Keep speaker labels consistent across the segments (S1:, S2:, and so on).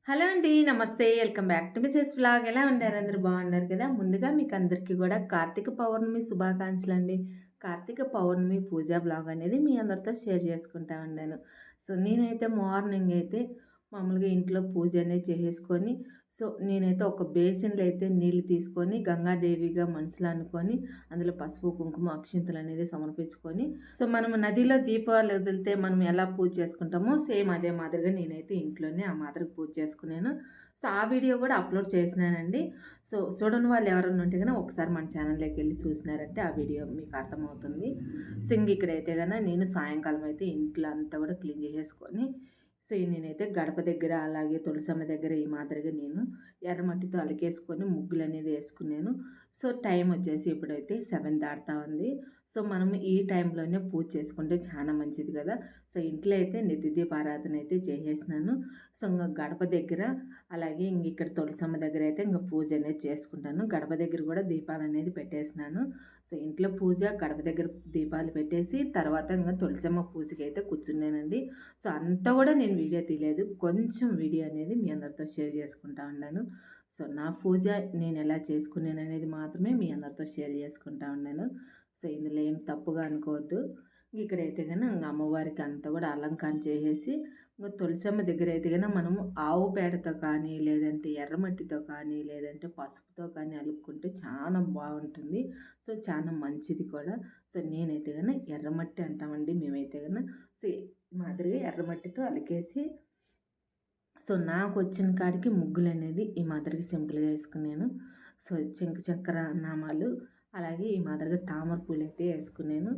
S1: Hello అండి. నమస్తే. Welcome back to Mrs vlog. ఎలా ఉన్నారు? అందరూ బాగున్నారు కదా! ముందుగా మీకు అందరికీ కూడా కార్తీక పౌర్ణమి శుభాకాంక్షలండి. కార్తీక పౌర్ణమి పూజా వ్లాగ్ అనేది మీ అందరితో షేర్ చేసుకుంటా ఉన్నాను. సో, నేనైతే మార్నింగ్ అయితే మామూలుగా ఇంట్లో పూజ అనేది చేసేసుకొని, సో, నేనైతే ఒక బేసిన్‌లో అయితే నీళ్ళు తీసుకొని గంగాదేవిగా మనసులో అనుకొని, అందులో పసుపు, కుంకుమ, అక్షింతలు అనేది సమర్పించుకొని, సో, మనము నదిలో దీపాలు వదిలితే మనం ఎలా పూజ చేసుకుంటామో సేమ్ అదే మాదిరిగా నేనైతే ఇంట్లోనే ఆ మాదిరిగా పూజ చేసుకున్నాను. సో, ఆ వీడియో కూడా అప్లోడ్ చేసినానండి. సో, చూడని వాళ్ళు ఎవరైనా ఉంటే గనక ఒకసారి మన ఛానల్‌లోకెళ్ళి చూసినారంటే ఆ వీడియో మీకు అర్థమవుతుంది. సో, ఇక్కడైతే గన నేను సాయంకాలం అయితే ఇంట్లో అంతా కూడా క్లీన్ చేసేసుకొని, సో, నేనైతే గడప దగ్గర అలాగే తులసమ్మ దగ్గర ఈ మాదిరిగా నేను ఎర్రమట్టితో అలికేసుకొని ముగ్గులనేది వేసుకున్నాను. సో, టైం వచ్చేసి ఇప్పుడైతే 7 దాటుతా ఉంది. సో, మనం ఈ టైంలోనే పూజ చేసుకుంటే చాలా మంచిది కదా! సో, ఇంట్లో అయితే నిత్య దీపారాధన అయితే చేసేసినాను. సో, ఇంగ గడప దగ్గర అలాగే ఇక్కడ తులసమ్మ దగ్గర అయితే ఇంక పూజ అనేది చేసుకుంటాను. గడప దగ్గర కూడా దీపాలనేది పెట్టేసినాను. సో, ఇంట్లో పూజ గడప దగ్గర దీపాలు పెట్టేసి తర్వాత ఇంగ తులసమ్మ పూజకైతే కూర్చున్నానండి. సో, అంతా కూడా నేను వీడియో తీయలేదు. కొంచెం వీడియో అనేది మీ అందరితో షేర్ చేసుకుంటా ఉన్నాను. సో, నా పూజ నేనెలా చేసుకున్నాననేది మాత్రమే మీ అందరితో షేర్ చేసుకుంటా ఉన్నాను. సో, ఇందులో ఏం తప్పుగా అనుకోవద్దు. ఇక్కడైతే గన ఇంగ అమ్మవారికి అంతా కూడా అలంకరణ చేసేసి, ఇంగ తులసమ్మ దగ్గరైతే గన మనము ఆవు పేడతో కానీ, లేదంటే ఎర్రమట్టితో కానీ, లేదంటే పసుపుతో కానీ అలుక్కుంటే చాలా బావుంటుంది. సో, చాలా మంచిది కూడా. సో, నేనైతే గన ఎర్రమట్టి అంటామండి మేమైతే గన. సో, ఈ మాదిరిగా ఎర్రమట్టితో అలికేసి, సో, నాకొచ్చిన కాడికి ముగ్గులనేది ఈ మాదిరిగా సింపుల్‌గా ఏసుకున్నాను. సో, చక్కెర నామాలు, అలాగే ఈ మాదిరిగా తామర పూలైతే ఏసుకున్నాను.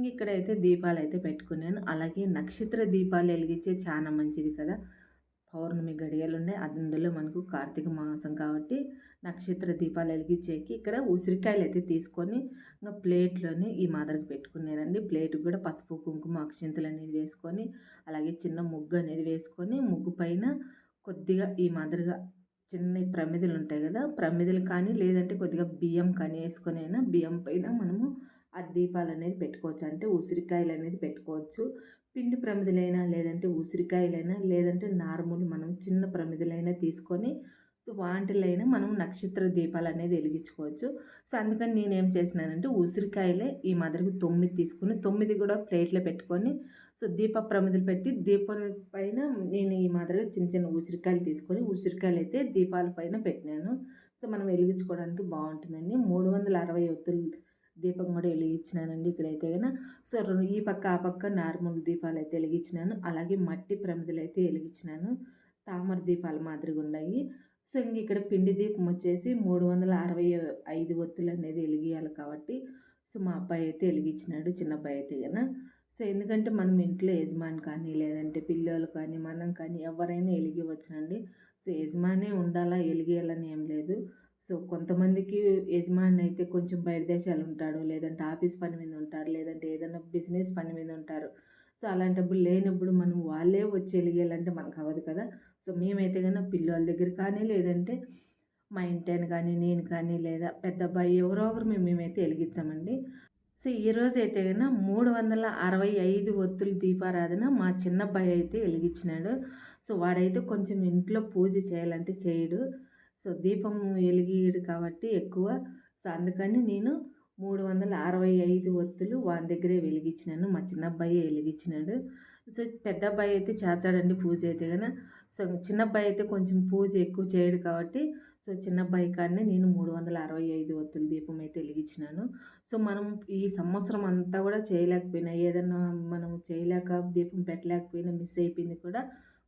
S1: ఇక్కడైతే దీపాలైతే పెట్టుకున్నాను. అలాగే నక్షత్ర దీపాలు ఎలిగించే చాలా మంచిది కదా! పౌర్ణమి గడియలున్నాయి. అందులో మనకు కార్తీక మాసం కాబట్టి నక్షత్ర దీపాలు ఎలిగించేకి ఇక్కడ ఉసిరికాయలైతే తీసుకొని ప్లేట్‌లోని ఈ మాదిరిగా పెట్టుకున్నానండి. ప్లేట్‌కి కూడా పసుపు, కుంకుమ, అక్షింతలనేది వేసుకొని, అలాగే చిన్న ముగ్గు అనేది వేసుకొని, ముగ్గు పైన కొద్దిగా ఈ మాదిరిగా చిన్న ప్రమిదలుంటాయి గదా! ప్రమిదలు కానీ, లేదంటే కొద్దిగా బియ్యం కానీ ఏసుకొనైనా బియ్యం పైన మనము ఆ దీపాలనేది పెట్టుకోవచ్చు. అంటే ఉసిరికాయలనేది పెట్టుకోవచ్చు. పిండి ప్రమిదలైనా, లేదంటే ఉసిరికాయలైనా, లేదంటే నార్మల్ మనం చిన్న ప్రమిదలైనా తీసుకొని, సో, వాటిలైనా మనం నక్షత్ర దీపాలనేది ఎలిగించుకోవచ్చు. సో, అందుకని నేనేం చేసినానంటే ఉసిరికాయలే ఈ మాదిరిగా 9 తీసుకొని, 9 కూడా ప్లేట్‌లో పెట్టుకొని, సో, దీప ప్రమిదలు పెట్టి దీపం పైన నేను ఈ మాదిరిగా చిన్న చిన్న ఉసిరికాయలు తీసుకొని, ఉసిరికాయలైతే దీపాల పైన పెట్టినాను. సో, మనం వెలిగించుకోవడానికి బావుంటుందండి. 360 ఒత్తులు దీపం కూడా ఎలిగించినానండి ఇక్కడైతే గన. సో, ఈ పక్క, ఆ పక్క నార్మల్ దీపాలైతే ఎలిగించినాను. అలాగే మట్టి ప్రమిదలైతే ఎలిగించినాను. తామర దీపాల మాదిరిగుండాయి. సో, ఇక్కడ పిండి దీపం వచ్చేసి 365 ఒత్తులనేది ఎలిగియాలి కాబట్టి, సో, మా అబ్బాయి అయితే ఎలిగించినాడు. చిన్న అబ్బాయి అయితే గన. సో, ఎందుకంటే మనం ఇంట్లో యజమాని కానీ, లేదంటే పిల్లోళ్ళు కానీ, మనం కానీ ఎవరైనా ఎలిగియవచ్చునండి. సో, యజమానే ఉండాలా, ఎలిగియాలని ఏం లేదు. సో, కొంతమందికి యజమాని అయితే కొంచెం బయట దేశాలుంటాడు, లేదంటే ఆఫీస్ పని మీద ఉంటారు, లేదంటే ఏదైనా బిజినెస్ పని మీద ఉంటారు. సో, అలాంటప్పుడు లేనప్పుడు మనం వాళ్ళే వచ్చి ఎలిగియాలంటే మనకవ్వదు కదా! సో, మేమైతే గన పిల్లోల దగ్గర కానీ, లేదంటే మా ఇంటాయన కానీ, నేను కానీ, లేదా పెద్దబ్బాయి ఎవరో ఒకరు మేమైతే ఎలిగించామండి. సో, ఈరోజైతే గన 365 ఒత్తుల దీపారాధన మా చిన్నబ్బాయి అయితే ఎలిగించినాడు. సో, వాడైతే కొంచెం ఇంట్లో పూజ చేయాలంటే చేయడు. సో, దీపం ఎలిగియడు కాబట్టి ఎక్కువ. సో, అందుకని నేను 365 ఒత్తులు వాని దగ్గరే వెలిగించినాను. మా చిన్నబ్బాయే ఎలిగించినాడు. సో, పెద్దబ్బాయి అయితే చేస్తాడండి పూజ అయితే గన. సో, చిన్నబ్బాయి అయితే కొంచెం పూజ ఎక్కువ చేయడు కాబట్టి, సో, చిన్నబ్బాయి కాడనే నేను 365 ఒత్తుల దీపం అయితే ఎలిగించినాను. సో, మనం ఈ సంవత్సరం అంతా కూడా చేయలేకపోయినా, ఏదన్నా మనం చేయలేక దీపం పెట్టలేకపోయినా మిస్ అయిపోయింది కూడా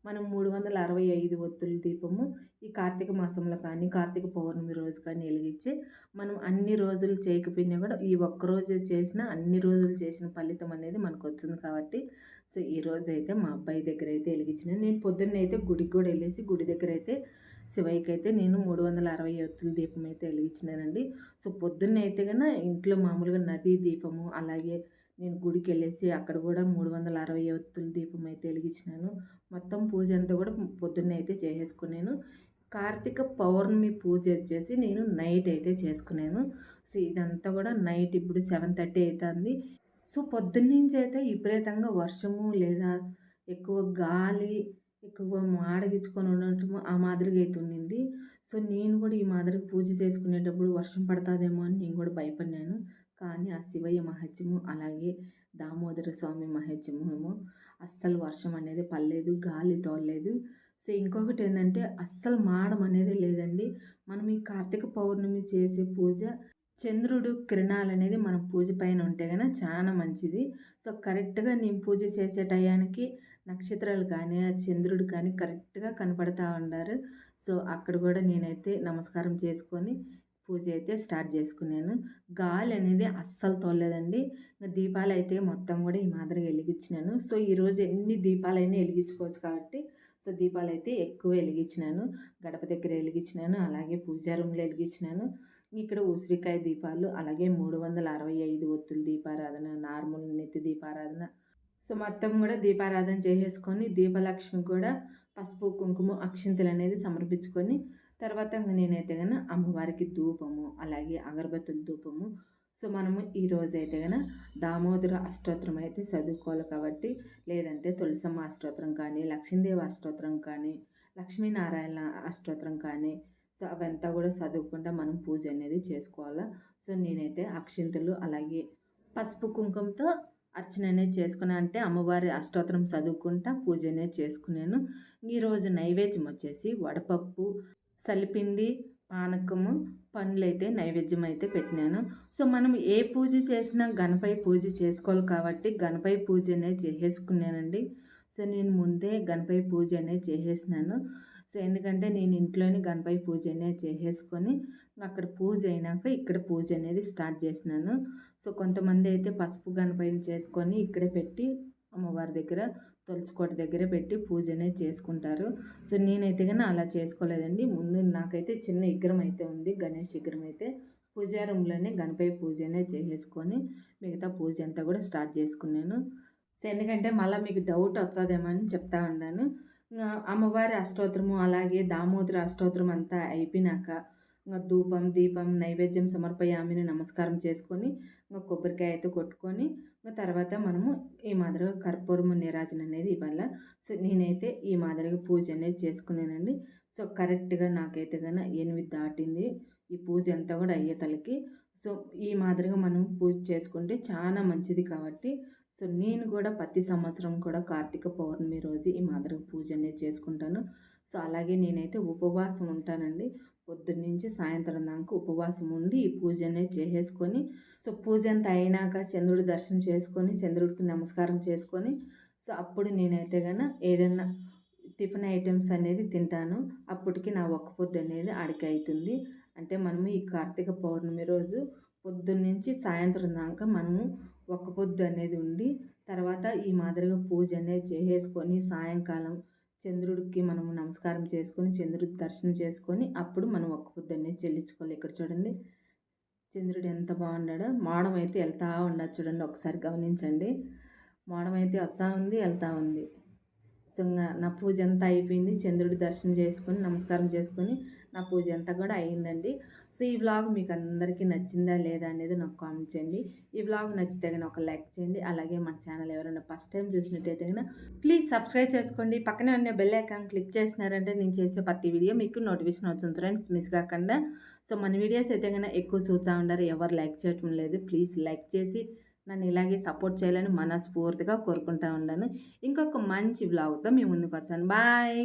S1: మనం 365 ఒత్తుల దీపము ఈ కార్తీక మాసంలో కానీ, కార్తీక పౌర్ణమి రోజు కానీ ఎలిగించి, మనం అన్ని రోజులు చేయకపోయినా కూడా ఈ ఒక్కరోజు చేసిన అన్ని రోజులు చేసిన ఫలితం అనేది మనకొచ్చింది కాబట్టి, సో, ఈరోజైతే మా అబ్బాయి దగ్గరైతే ఎలిగించినాను. నేను పొద్దున్నైతే గుడికి కూడా ఎళ్ళేసి గుడి దగ్గరైతే శివయ్యకైతే నేను 360 ఒత్తుల దీపం అయితే ఎలిగించినానండి. సో, పొద్దున్నే అయితే గన ఇంట్లో మామూలుగా నదీ దీపము, అలాగే నేను గుడికెళ్ళేసి అక్కడ కూడా 360 ఒత్తుల దీపం అయితే ఎలిగించినాను. మొత్తం పూజ అంతా కూడా పొద్దున్నే అయితే చేసేసుకున్నాను. కార్తీక పౌర్ణమి పూజ వచ్చేసి నేను నైట్ అయితే చేసుకున్నాను. సో, ఇదంతా కూడా నైట్ ఇప్పుడు 7:30 అయితాంది. సో, పొద్దున్నుంచి అయితే విపరీతంగా వర్షము లేదా ఎక్కువ గాలి ఎక్కువ మాడగిచ్చుకొని ఉండటము ఆ మాదిరిగా అయితే ఉండింది. సో, నేను కూడా ఈ మాదిరిగా పూజ చేసుకునేటప్పుడు వర్షం పడతాదేమో అని నేను కూడా భయపడినాను. కానీ ఆ శివయ్య మహత్యము, అలాగే దామోదర స్వామి మహత్యము ఏమో అస్సలు వర్షం అనేది పడలేదు, గాలి తోలలేదు. సో, ఇంకొకటేందంటే అస్సలు మాడం అనేది లేదండి. మనం ఈ కార్తీక పౌర్ణమి చేసే పూజ చంద్రుడు కిరణాలనేది మన పూజ పైన ఉంటే గన చాలా మంచిది. సో, కరెక్ట్‌గా నేను పూజ చేసే టయానికి నక్షత్రాలు కానీ, ఆ చంద్రుడు కానీ కరెక్ట్‌గా కనపడతా ఉండారు. సో, అక్కడ గూడా నేనైతే నమస్కారం చేసుకొని పూజ అయితే స్టార్ట్ చేసుకున్నాను. గాలనేది అస్సలు తోలలేదండి. దీపాలైతే మొత్తం గూడా ఈ మాదిరిగా ఎలిగిచ్చినాను. సో, ఈరోజు ఎన్ని దీపాలైనా ఎలిగించుకోవచ్చు కాబట్టి, సో, దీపాలైతే ఎక్కువ ఎలిగించినాను. గడప దగ్గర ఎలిగించినాను. అలాగే పూజా రూమ్‌లో ఎలిగించినాను. ఇక్కడ ఉసిరికాయ దీపాలు, అలాగే 365 ఒత్తుల దీపారాధన, నార్మల్ నెత్తి దీపారాధన. సో, మొత్తం గూడా దీపారాధన చేసేసుకొని, దీపలక్ష్మికి కూడా పసుపు, కుంకుమ, అక్షింతలనేది సమర్పించుకొని, తర్వాత ఇంగ నేనైతే అమ్మవారికి ధూపము, అలాగే అగరబత్తుల ధూపము. సో, మనము ఈరోజైతే దామోదర అష్టోత్తరం అయితే చదువుకోవాలి కాబట్టి, లేదంటే తులసమ్మ అష్టోత్తరం కానీ, లక్ష్మీదేవి అష్టోత్తరం కానీ, లక్ష్మీనారాయణ అష్టోత్తరం కానీ, సో, అవంతా గూడా చదువుకుంటా మనం పూజ అనేది చేసుకోవాలా. సో, నేనైతే అక్షింతలు, అలాగే పసుపు, కుంకుమతో అర్చన అనేది చేసుకున్నా. అంటే అమ్మవారి అష్టోత్తరం చదువుకుంటా పూజ అనేది చేసుకున్నాను. ఈరోజు నైవేద్యం వచ్చేసి వడపప్పు, సలిపిండి, పానకము, పండ్లైతే నైవేద్యం అయితే పెట్టినాను. సో, మనం ఏ పూజ చేసినా గణపతి పూజ చేసుకోవాలి కాబట్టి గణపతి పూజ అనేది చేసేసుకున్నానండి. సో, నేను ముందే గణపతి పూజ అనేది చేసేసినాను. సో, ఎందుకంటే నేను ఇంట్లోనే గణపతి పూజ అనేది చేసేసుకొని అక్కడ పూజ అయినాక ఇక్కడ పూజ అనేది స్టార్ట్ చేసినాను. సో, కొంతమంది అయితే పసుపు గణపతిని చేసుకొని ఇక్కడే పెట్టి అమ్మవారి దగ్గర తులసి కోట దగ్గర పెట్టి పూజ అనేది చేసుకుంటారు. సో, నేనైతే అలా చేసుకోలేదండి. ముందు నాకైతే చిన్న విగ్రహం అయితే ఉంది. గణేష్ విగ్రహం అయితే పూజా రూమ్‌లోనే గణపతి పూజ అనేది చేసేసుకొని మిగతా పూజ అంతా కూడా స్టార్ట్ చేసుకున్నాను. సో, ఎందుకంటే మళ్ళా మీకు డౌట్ వచ్చేదేమో అని చెప్తా ఉన్నాను. అమ్మవారి అష్టోత్తరము, అలాగే దామోదర అష్టోత్తరం అంతా అయిపోయినాక ధూపం, దీపం, నైవేద్యం సమర్పయామిని నమస్కారం చేసుకొని, కొబ్బరికాయ అయితే కొట్టుకొని, తర్వాత మనము ఈ మాదిరిగా కర్పూరము నీరాజన అనేది ఇవ్వాల. సో, నేనైతే ఈ మాదిరిగా పూజ అనేది చేసుకున్నానండి. సో, కరెక్ట్‌గా నాకైతే 8 దాటింది. ఈ పూజ అంతా కూడా అయ్యేతలకి. సో, ఈ మాదిరిగా మనం పూజ చేసుకుంటే చాలా మంచిది కాబట్టి, సో, నేను కూడా ప్రతి సంవత్సరం కూడా కార్తీక పౌర్ణమి రోజు ఈ మాదిరిగా పూజ అనేది చేసుకుంటాను. సో, అలాగే నేనైతే ఉపవాసం ఉంటానండి. పొద్దున్నుంచి సాయంత్రం దాకా ఉపవాసం ఉండి ఈ పూజ అనేది చేసేసుకొని, సో, పూజ అంతా అయినాక చంద్రుడి దర్శనం చేసుకొని, చంద్రుడికి నమస్కారం చేసుకొని, సో, అప్పుడు నేనైతే ఏదన్నా టిఫిన్ ఐటెమ్స్ అనేది తింటాను. అప్పటికి నా ఒక్క పొద్దు అనేది ఆడికి అయితుంది. అంటే మనము ఈ కార్తీక పౌర్ణమి రోజు పొద్దున్నుంచి సాయంత్రం దాకా మనము ఒక్క పొద్దు అనేది ఉండి, తర్వాత ఈ మాదిరిగా పూజ అనేది చేసేసుకొని, సాయంకాలం చంద్రుడికి మనము నమస్కారం చేసుకొని, చంద్రుడి దర్శనం చేసుకొని, అప్పుడు మనం ఒక్క పొద్దు అనేది చెల్లించుకోవాలి. ఇక్కడ చూడండి చంద్రుడు ఎంత బాగున్నాడో. మోడం అయితే వెళ్తా ఉండదు చూడండి, ఒకసారి గమనించండి. మోడం అయితే వస్తా ఉంది, వెళ్తా ఉంది. సో, నా పూజ అంతా అయిపోయింది. చంద్రుడి దర్శనం చేసుకొని, నమస్కారం చేసుకొని, నా పూజ అంతా కూడా అయిందండి. సో, ఈ వ్లాగ్ మీకు అందరికీ నచ్చిందా లేదా అనేది నాకు కామెంట్ చేయండి. ఈ వ్లాగ్ నచ్చితే ఒక లైక్ చేయండి. అలాగే మన ఛానల్ ఎవరైనా ఫస్ట్ టైం చూసినట్టయితే ప్లీజ్ సబ్స్క్రైబ్ చేసుకోండి. పక్కనే ఉన్న బెల్ ఐకాన్ క్లిక్ చేసినారంటే నేను చేసే ప్రతి వీడియో మీకు నోటిఫికేషన్ అవుతుంది ఫ్రెండ్స్, మిస్ కాకుండా. సో, మన వీడియోస్ అయితే ఎక్కువ చూస్తూ ఉంటారు, ఎవరు లైక్ చేయటం లేదు. ప్లీజ్ లైక్ చేసి నన్ను ఇలాగే సపోర్ట్ చేయాలని మనస్ఫూర్తిగా కోరుకుంటా ఉన్నాను. ఇంకొక మంచి వ్లాగ్తో మీ ముందుకు వచ్చాను. బాయ్.